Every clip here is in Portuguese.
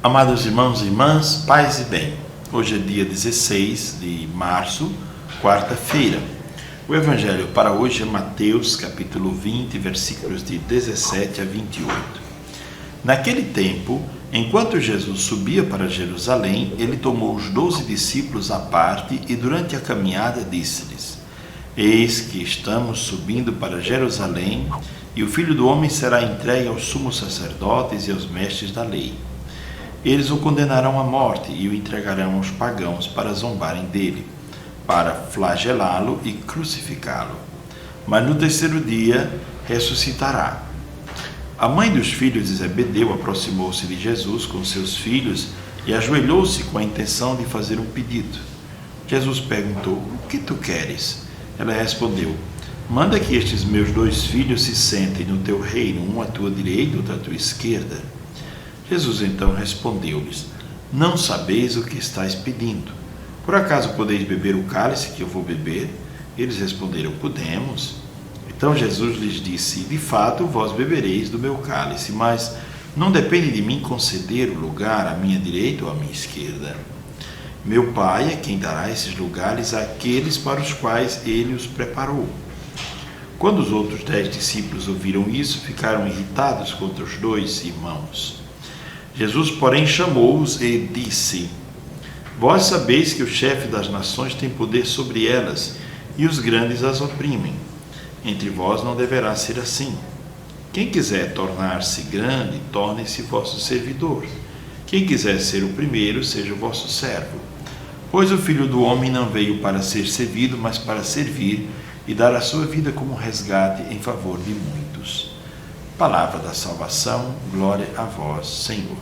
Amados irmãos e irmãs, paz e bem. Hoje é dia 16 de março, quarta-feira. O evangelho para hoje é Mateus, capítulo 20, versículos de 17 a 28. Naquele tempo, enquanto Jesus subia para Jerusalém, ele tomou os 12 discípulos à parte e durante a caminhada disse-lhes: Eis que estamos subindo para Jerusalém, e o Filho do Homem será entregue aos sumos sacerdotes e aos mestres da lei. Eles o condenarão à morte e o entregarão aos pagãos para zombarem dele, para flagelá-lo e crucificá-lo. Mas no terceiro dia ressuscitará. A mãe dos filhos de Zebedeu aproximou-se de Jesus com seus filhos e ajoelhou-se com a intenção de fazer um pedido. Jesus perguntou: O que tu queres? Ela respondeu: Manda que estes meus 2 filhos se sentem no teu reino, um à tua direita e outro à tua esquerda. Jesus então respondeu-lhes: Não sabeis o que estáis pedindo. Por acaso podeis beber o cálice que eu vou beber? Eles responderam: Podemos. Então Jesus lhes disse: De fato, vós bebereis do meu cálice, mas não depende de mim conceder o lugar à minha direita ou à minha esquerda. Meu Pai é quem dará esses lugares àqueles para os quais ele os preparou. Quando os outros 10 discípulos ouviram isso, ficaram irritados contra os 2 irmãos. Jesus, porém, chamou-os e disse: Vós sabeis que o chefe das nações tem poder sobre elas, e os grandes as oprimem. Entre vós não deverá ser assim. Quem quiser tornar-se grande, torne-se vosso servidor. Quem quiser ser o primeiro, seja o vosso servo. Pois o Filho do Homem não veio para ser servido, mas para servir e dar a sua vida como resgate em favor de muitos. Palavra da salvação, glória a vós, Senhor.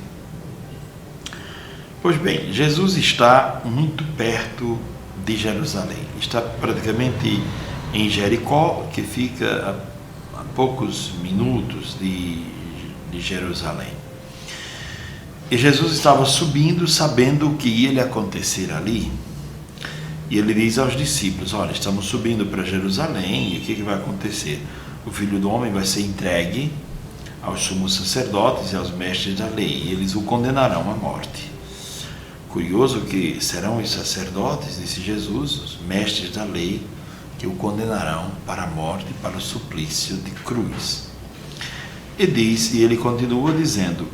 Pois bem, Jesus está muito perto de Jerusalém. Está praticamente em Jericó, que fica a poucos minutos de Jerusalém. E Jesus estava subindo, sabendo o que ia lhe acontecer ali. E ele diz aos discípulos: Olha, estamos subindo para Jerusalém, e o que vai acontecer? O Filho do Homem vai ser entregue aos sumos sacerdotes e aos mestres da lei, e eles o condenarão à morte. Curioso que serão os sacerdotes, disse Jesus, os mestres da lei, que o condenarão para a morte, para o suplício de cruz. E ele continua dizendo: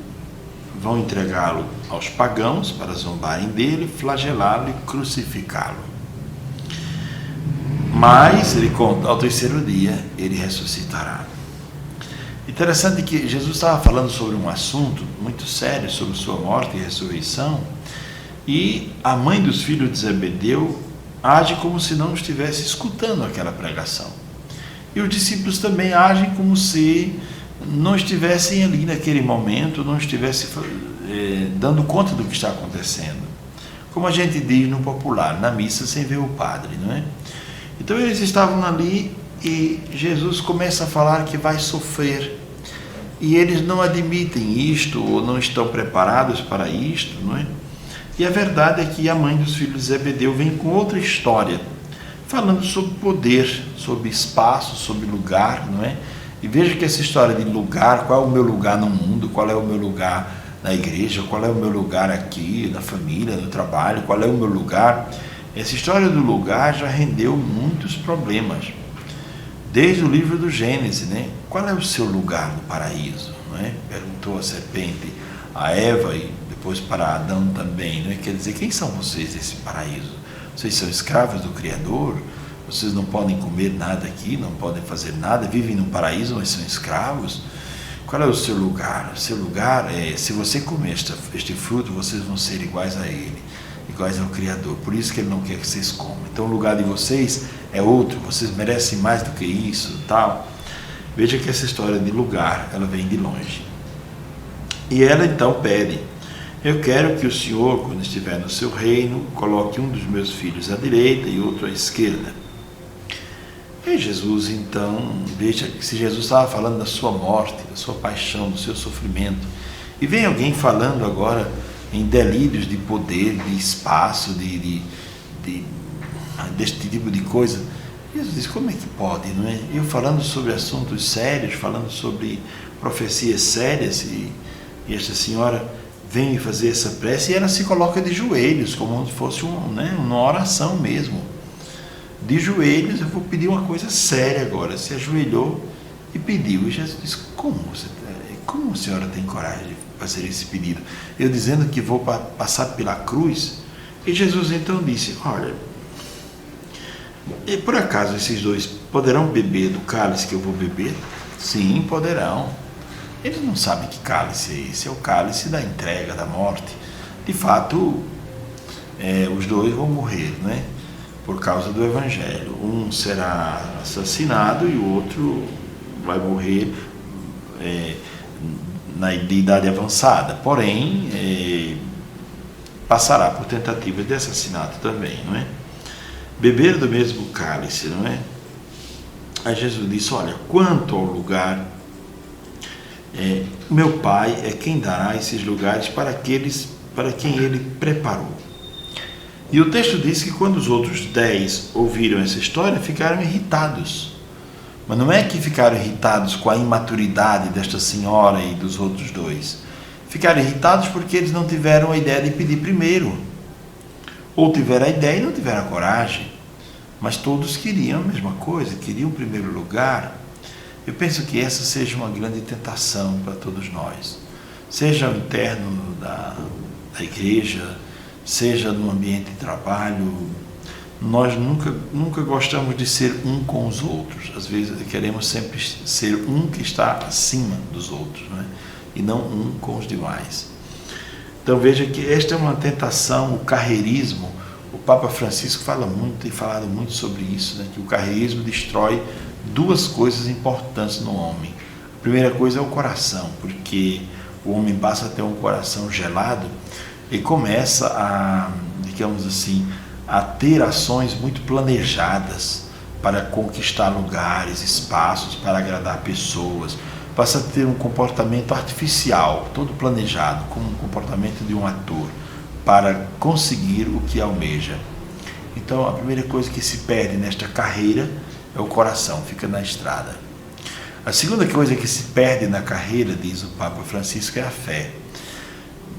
vão entregá-lo aos pagãos para zombarem dele, flagelá-lo e crucificá-lo. Mas, ele conta, ao terceiro dia, ele ressuscitará. Interessante que Jesus estava falando sobre um assunto muito sério, sobre sua morte e ressurreição, e a mãe dos filhos de Zebedeu age como se não estivesse escutando aquela pregação. E os discípulos também agem como se não estivessem ali naquele momento, não estivessem dando conta do que está acontecendo. Como a gente diz no popular, na missa sem ver o padre, não é? Então eles estavam ali e Jesus começa a falar que vai sofrer. E eles não admitem isto ou não estão preparados para isto, não é? E a verdade é que a mãe dos filhos de Zebedeu vem com outra história, falando sobre poder, sobre espaço, sobre lugar, não é? E veja que essa história de lugar, qual é o meu lugar no mundo, qual é o meu lugar na igreja, qual é o meu lugar aqui, na família, no trabalho, qual é o meu lugar. Essa história do lugar já rendeu muitos problemas. Desde o livro do Gênesis, né? Qual é o seu lugar no paraíso? Não é? Perguntou a serpente a Eva e depois para Adão também. Não é? Quer dizer, quem são vocês desse paraíso? Vocês são escravos do Criador? Vocês não podem comer nada aqui, não podem fazer nada, vivem no paraíso, mas são escravos? Qual é o seu lugar? O seu lugar é, se você comer este fruto, vocês vão ser iguais a ele, iguais ao Criador. Por isso que ele não quer que vocês comam. Então o lugar de vocês é outro, vocês merecem mais do que isso, tal. Veja que essa história de lugar, ela vem de longe. E ela então pede: eu quero que o Senhor, quando estiver no seu reino, coloque um dos meus filhos à direita e outro à esquerda. E Jesus então, veja que se Jesus estava falando da sua morte, da sua paixão, do seu sofrimento, e vem alguém falando agora em delírios de poder, de espaço, deste tipo de coisa, Jesus diz: como é que pode, não é? Eu falando sobre assuntos sérios, falando sobre profecias sérias, e esta senhora vem me fazer essa prece, e ela se coloca de joelhos, como se fosse uma oração mesmo. De joelhos, eu vou pedir uma coisa séria agora. Se ajoelhou e pediu. E Jesus disse: como a senhora tem coragem de fazer esse pedido? Eu dizendo que vou passar pela cruz. E Jesus então disse: olha, e por acaso esses dois poderão beber do cálice que eu vou beber? Sim, poderão. Eles não sabem que cálice é esse. É o cálice da entrega, da morte. De fato, os dois vão morrer, né? Por causa do Evangelho. Um será assassinado e o outro vai morrer de idade avançada. Porém, passará por tentativa de assassinato também, não é? Beber do mesmo cálice, não é? Aí Jesus disse: olha, quanto ao lugar, meu Pai é quem dará esses lugares para quem Ele preparou. E o texto diz que quando os outros 10 ouviram essa história, ficaram irritados. Mas não é que ficaram irritados com a imaturidade desta senhora e dos outros 2. Ficaram irritados porque eles não tiveram a ideia de pedir primeiro. Ou tiveram a ideia e não tiveram a coragem. Mas todos queriam a mesma coisa, queriam o primeiro lugar. Eu penso que essa seja uma grande tentação para todos nós. Seja no interno da igreja, seja no ambiente de trabalho, nós nunca gostamos de ser um com os outros. Às vezes queremos sempre ser um que está acima dos outros, não é? E não um com os demais. Então veja que esta é uma tentação, o carreirismo. O Papa Francisco tem falado muito sobre isso, né? Que o carreirismo destrói duas coisas importantes no homem. A primeira coisa é o coração, porque o homem passa a ter um coração gelado e começa a, digamos assim, a ter ações muito planejadas para conquistar lugares, espaços, para agradar pessoas. Passa a ter um comportamento artificial, todo planejado, como um comportamento de um ator, para conseguir o que almeja. Então, a primeira coisa que se perde nesta carreira é o coração, fica na estrada. A segunda coisa que se perde na carreira, diz o Papa Francisco, é a fé.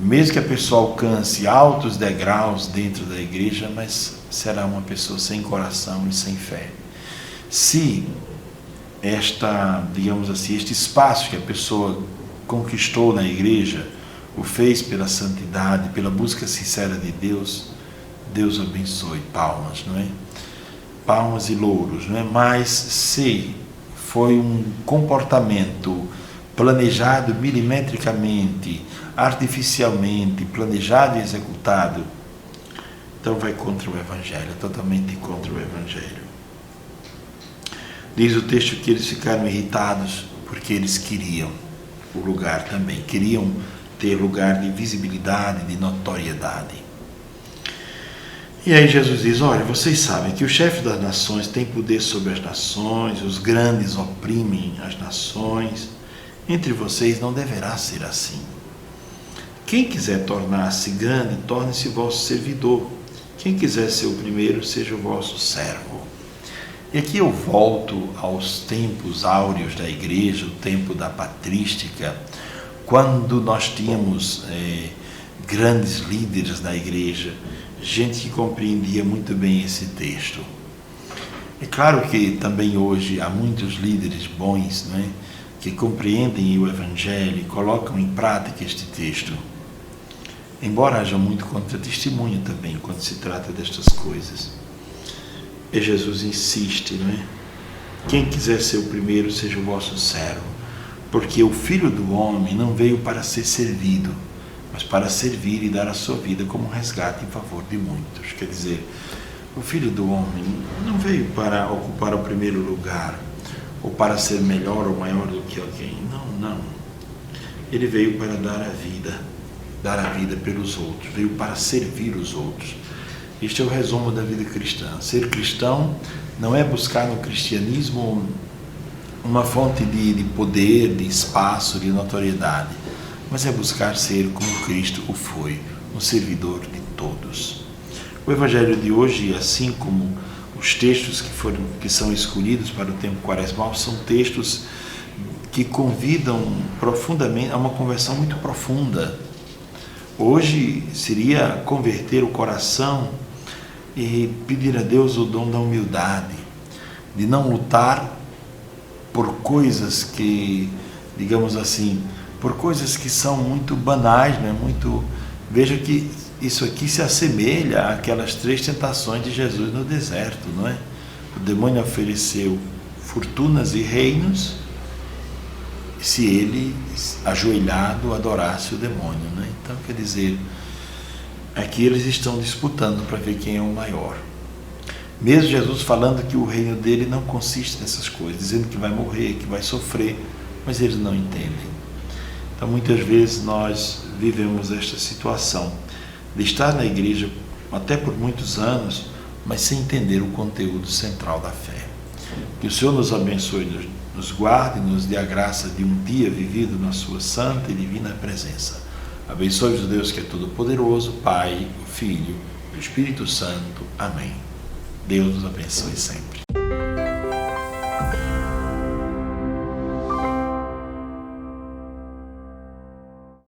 Mesmo que a pessoa alcance altos degraus dentro da igreja, mas será uma pessoa sem coração e sem fé. Se digamos assim, este espaço que a pessoa conquistou na igreja, o fez pela santidade, pela busca sincera de Deus, Deus abençoe, palmas, não é? Palmas e louros, não é? Mas se foi um comportamento planejado milimetricamente, artificialmente, planejado e executado, então vai contra o Evangelho, totalmente contra o Evangelho. Diz o texto que eles ficaram irritados porque eles queriam o lugar também, queriam ter lugar de visibilidade, de notoriedade. E aí Jesus diz: olha, vocês sabem que o chefe das nações tem poder sobre as nações, os grandes oprimem as nações. Entre vocês não deverá ser assim. Quem quiser tornar-se grande, torne-se vosso servidor. Quem quiser ser o primeiro, seja o vosso servo. E aqui eu volto aos tempos áureos da igreja, o tempo da patrística, quando nós tínhamos grandes líderes da igreja, gente que compreendia muito bem esse texto. É claro que também hoje há muitos líderes bons, né, que compreendem o Evangelho e colocam em prática este texto. Embora haja muito contra-testemunho também quando se trata destas coisas. E Jesus insiste, não é? Quem quiser ser o primeiro, seja o vosso servo, porque o Filho do Homem não veio para ser servido, mas para servir e dar a sua vida como resgate em favor de muitos. Quer dizer, o Filho do Homem não veio para ocupar o primeiro lugar, ou para ser melhor ou maior do que alguém. Não. Ele veio para dar a vida pelos outros, veio para servir os outros. Este é o resumo da vida cristã. Ser cristão não é buscar no cristianismo uma fonte de poder, de espaço, de notoriedade, mas é buscar ser como Cristo o foi, um servidor de todos. O Evangelho de hoje, assim como os textos que são escolhidos para o tempo quaresmal, são textos que convidam profundamente a uma conversão muito profunda, hoje seria converter o coração e pedir a Deus o dom da humildade, de não lutar por coisas que, digamos assim, por coisas que são muito banais, né? Veja que isso aqui se assemelha àquelas 3 tentações de Jesus no deserto, não é? O demônio ofereceu fortunas e reinos se ele, ajoelhado, adorasse o demônio, né? Então, quer dizer, aqui eles estão disputando para ver quem é o maior. Mesmo Jesus falando que o reino dele não consiste nessas coisas, dizendo que vai morrer, que vai sofrer, mas eles não entendem. Então, muitas vezes nós vivemos esta situação de estar na igreja até por muitos anos, mas sem entender o conteúdo central da fé. Que o Senhor nos abençoe, nos guarde, nos dê a graça de um dia vivido na sua santa e divina presença. Abençoe-vos o Deus que é todo-poderoso, Pai, o Filho e o Espírito Santo. Amém. Deus nos abençoe sempre.